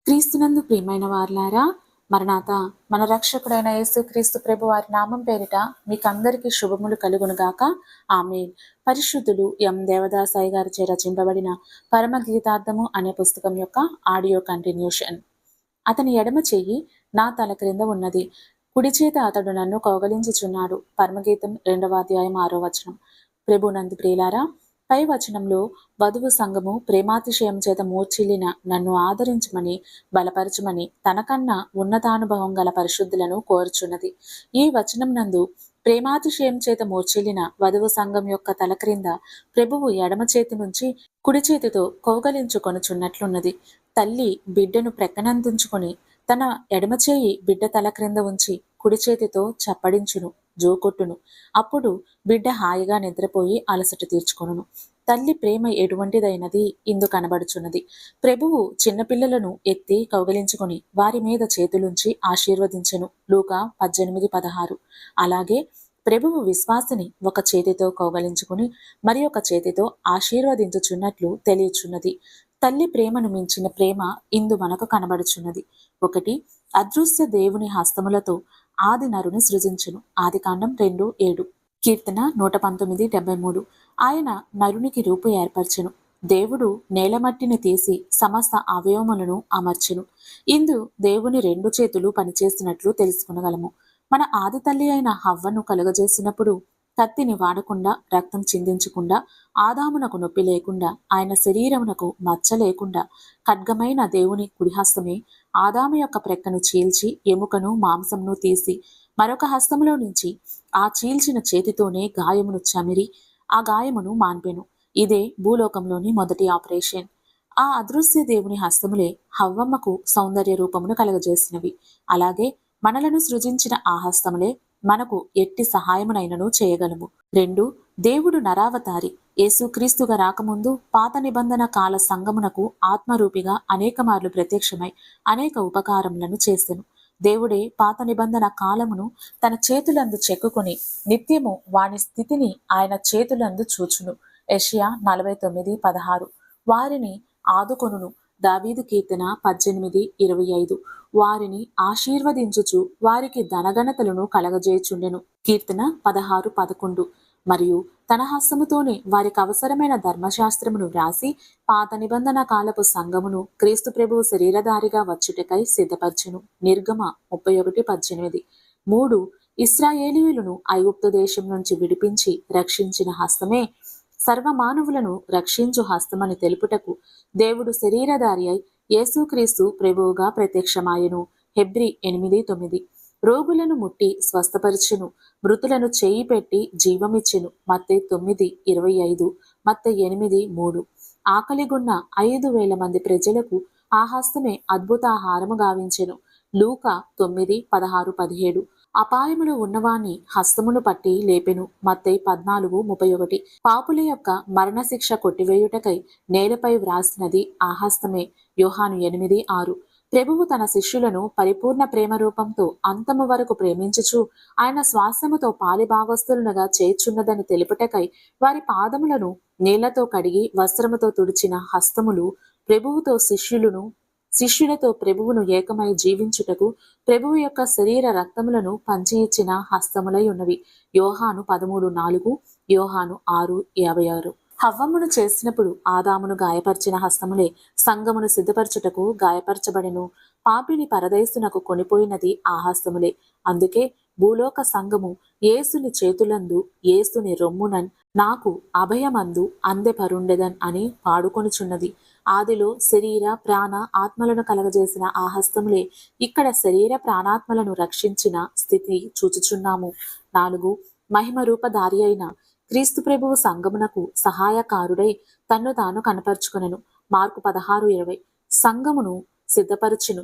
క్రీస్తునందు ప్రియమైన వారులారా, మరణాత మన రక్షకుడైన యేసుక్రీస్తు ప్రభు వారి నామం పేరిట మీకందరికీ శుభములు కలుగునుగాక. ఆమేన్. పరిశుద్ధులు ఎం దేవదాసాయి గారిచే రచింపబడిన పరమగీతార్థము అనే పుస్తకం యొక్క ఆడియో కంటిన్యూషన్. అతని ఎడమ చెయ్యి నా తల క్రింద ఉన్నది, కుడి చేత అతడు నన్ను కౌగలించుచున్నాడు. పరమగీతం 2వ అధ్యాయం 6వ వచనం. ప్రభునందు ప్రియులారా, పై వచనంలో వధువు సంఘము ప్రేమాతిశయం చేత మూర్చిల్లిన నన్ను ఆదరించమని బలపరచమని తనకన్నా ఉన్నతానుభవం గల పరిశుద్ధులను కోరుచున్నది. ఈ వచనం నందు ప్రేమాతిశయం చేత మూర్చిల్లిన వధువు సంఘం యొక్క తల క్రింద ప్రభువు ఎడమ చేతి నుంచి కుడి చేతితో కౌగలించుకొనుచున్నట్లున్నది. తల్లి బిడ్డను ప్రక్కనందించుకొని తన ఎడమచేయి బిడ్డ తల క్రింద ఉంచి కుడి చేతితో చప్పడించును, జోకొట్టును. అప్పుడు బిడ్డ హాయిగా నిద్రపోయి అలసట తీర్చుకొనును. తల్లి ప్రేమ ఎటువంటిదైనది ఇందు కనబడుచున్నది. ప్రభువు చిన్నపిల్లలను ఎత్తి కౌగలించుకొని వారి మీద చేతులుంచి ఆశీర్వదించెను. లూకా 18:16. అలాగే ప్రభువు విశ్వాసిని ఒక చేతితో కౌగలించుకుని మరి ఒక చేతితో ఆశీర్వదించుచున్నట్లు తెలియచున్నది. తల్లి ప్రేమను మించిన ప్రేమ ఇందు మనకు కనబడుచున్నది. 1. అదృశ్య దేవుని హస్తములతో ఆది నరుని సృజించును. ఆదికాండం 2:7. కీర్తన 119:73. ఆయన నరునికి రూపు ఏర్పరచెను. దేవుడు నేలమట్టిని తీసి సమస్త అవయవములను అమర్చెను. ఇందు దేవుని 2 చేతులు పనిచేసినట్లు తెలుసుకునగలము. మన ఆది తల్లి అయిన హవ్వను కలుగజేసినప్పుడు కత్తిని వాడకుండా, రక్తం చిందించకుండా, ఆదామునకు నొప్పి లేకుండా, ఆయన శరీరమునకు మచ్చ లేకుండా ఖడ్గమైన దేవుని కుడిహస్తమే ఆదాము యొక్క ప్రక్కను చీల్చి ఎముకను మాంసమును తీసి మరొక హస్తములో నుంచి ఆ చీల్చిన చేతితోనే గాయమును చమిరి ఆ గాయమును మాన్పెను. ఇదే భూలోకంలోని మొదటి ఆపరేషన్. ఆ అదృశ్య దేవుని హస్తములే హవ్వమ్మకు సౌందర్య రూపమును కలగజేసినవి. అలాగే మనలను సృజించిన ఆ హస్తములే మనకు ఎట్టి సహాయమునైనను చేయగలము. 2. దేవుడు నరావతారి యేసుక్రీస్తుగా రాకముందు పాత నిబంధన కాల సంగమునకు ఆత్మరూపిగా అనేక మార్లు ప్రత్యక్షమై అనేక ఉపకారములను చేసెను. దేవుడే పాత నిబంధన కాలమును తన చేతులందు చెక్కుకొని నిత్యము వాని స్థితిని ఆయన చేతులందు చూచును. యెషయా 49:16. వారిని ఆదుకొనును. దావీదు కీర్తన 18:25. వారిని ఆశీర్వదించుచు వారికి ధనఘనతలను కలగజేయుచుండెను. కీర్తన 16:11. మరియు తన హస్తముతోనే వారికి అవసరమైన ధర్మశాస్త్రమును వ్రాసి పాత నిబంధన కాలపు సంఘమును క్రీస్తు ప్రభువు శరీరధారిగా వచ్చుటకై సిద్ధపరచెను. నిర్గమ 31:18. 3. ఇశ్రాయేలీయులను ఐగుప్తు దేశం నుంచి విడిపించి రక్షించిన హస్తమే సర్వమానవులను రక్షించు హస్తమని తెలుపుటకు దేవుడు శరీరధారి అయి యేసుక్రీస్తు ప్రభువుగా ప్రత్యక్షమాయెను. హెబ్రీ 8:9. రోగులను ముట్టి స్వస్థపరచెను, మృతులను చేయి పెట్టి జీవమిచ్చెను. మత్తయి 9:25, మత్తయి 8:3. ఆకలిగొన్న 5,000 మంది ప్రజలకు ఆ హస్తమే అద్భుతాహారము గావించెను. లూకా 9:16-17. అపాయములో ఉన్నవాణ్ణి హస్తమును పట్టి లేపెను. మత్తయి 14:31. పాపుల యొక్క మరణశిక్ష కొట్టివేయుటకై నేలపై వ్రాసినది ఆ హస్తమే. యోహాను 8:6. ప్రభువు తన శిష్యులను పరిపూర్ణ ప్రేమ రూపంతో అంతము వరకు ప్రేమించుచు ఆయన శ్వాసముతో పాలిభాగస్తులుగా చేర్చున్నదని తెలుపుటకై వారి పాదములను నీళ్లతో కడిగి వస్త్రముతో తుడిచిన హస్తములు ప్రభువుతో శిష్యులతో ప్రభువును ఏకమై జీవించుటకు ప్రభువు యొక్క శరీర రక్తములను పంచి ఇచ్చిన హస్తములై ఉన్నవి. యోహాను 13:4, యోహాను 6:56. హవ్వమును చేసినప్పుడు ఆదామును గాయపరిచిన హస్తములే సంఘమును సిద్ధపరచుటకు గాయపరచబడెను. పాపిని పరదైసునకు కొనిపోయినది ఆ హస్తములే. అందుకే భూలోక సంఘము యేసుని చేతులందు యేసుని రొమ్మునన్ నాకు అభయమందు అందెపరుండెదన్ అని పాడుకొనుచున్నది. ఆదిలో శరీర ప్రాణ ఆత్మలను కలగజేసిన ఆ హస్తములే ఇక్కడ శరీర ప్రాణాత్మలను రక్షించిన స్థితి చూచుచున్నాము. 4. మహిమ రూపధారి అయిన క్రీస్తు ప్రభువు సంఘమునకు సహాయకారుడై తన్ను తాను కనపరుచుకొనెను. మార్కు 16:20. సంఘమును సిద్ధపరచును.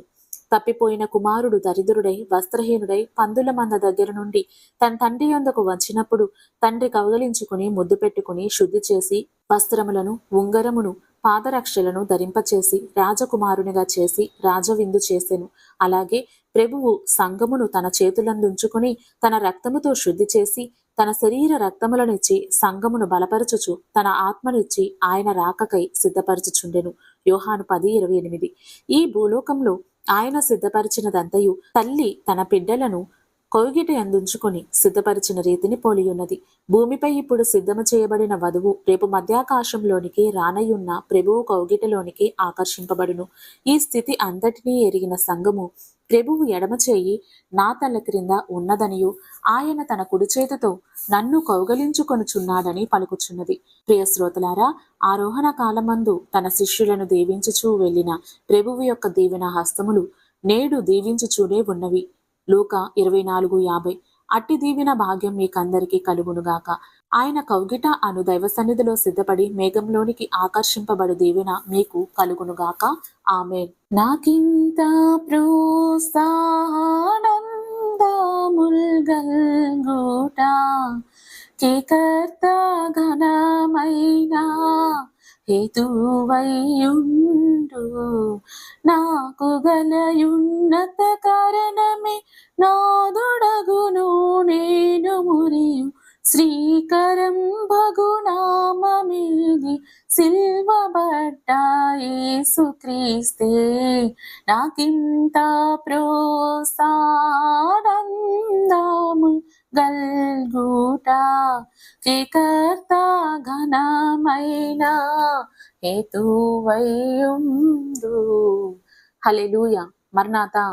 తప్పిపోయిన కుమారుడు దరిద్రుడై వస్త్రహీనుడై పందుల మంద దగ్గర నుండి తన తండ్రి యొద్దకు వచ్చినప్పుడు తండ్రి కౌగలించుకుని ముద్దు పెట్టుకుని శుద్ధి చేసి వస్త్రములను ఉంగరమును పాదరక్షలను ధరింపచేసి రాజకుమారునిగా చేసి రాజవిందు చేసెను. అలాగే ప్రభువు సంఘమును తన చేతులందుంచుకుని తన రక్తముతో శుద్ధి చేసి తన శరీర రక్తములనిచ్చి సంఘమును బలపరచుచు తన ఆత్మనిచ్చి ఆయన రాకకై సిద్ధపరచుచుండెను. యోహాను 10:28. ఈ భూలోకంలో ఆయన సిద్ధపరిచినదంతయు తల్లి తన బిడ్డలను కౌగిట అందించుకొని సిద్ధపరిచిన రీతిని పోలియున్నది. భూమిపై ఇప్పుడు సిద్ధము చేయబడిన వధువు రేపు మధ్యాకాశంలోనికి రానయున్న ప్రభువు కౌగిటలోనికి ఆకర్షింపబడును. ఈ స్థితి అంతటినీ ఎరిగిన సంఘము ప్రభువు ఎడమ చేయి నా తల క్రింద ఉన్నదనియు ఆయన తన కుడి చేతితో నన్ను కౌగలించుకొనుచున్నాడని పలుకుచున్నది. ప్రియ శ్రోతలారా, ఆరోహణ కాలమందు తన శిష్యులను దీవించుచూ వెళ్లిన ప్రభువు యొక్క దీవెన హస్తములు నేడు దీవించుచూనే ఉన్నవి. లూకా 24:50. అట్టి దీవెన భాగ్యం మీకందరికీ కలుగునుగాక. ఆయన కౌగిట అను దైవ సన్నిధిలో సిద్ధపడి మేఘంలోనికి ఆకర్షింపబడు దీవెన మీకు కలుగునుగాక. ఆమేన్. నాకింత ప్రోత్సాహనందముల్గల్గుట కేకర్త ఘనమైన హేతువయ్యుండు నాకు గలయున్నత కారణమే నాదుడగును నేను మురియు శ్రీకరం భగునామీది సిల్వబడ్డ యేసుక్రీస్తే నాకింత ప్రోత్సాహనందము గల్గుట కేకర్త ఘనమైన హేతువయ్యుండు. హల్లెలూయా. మర్నాతా.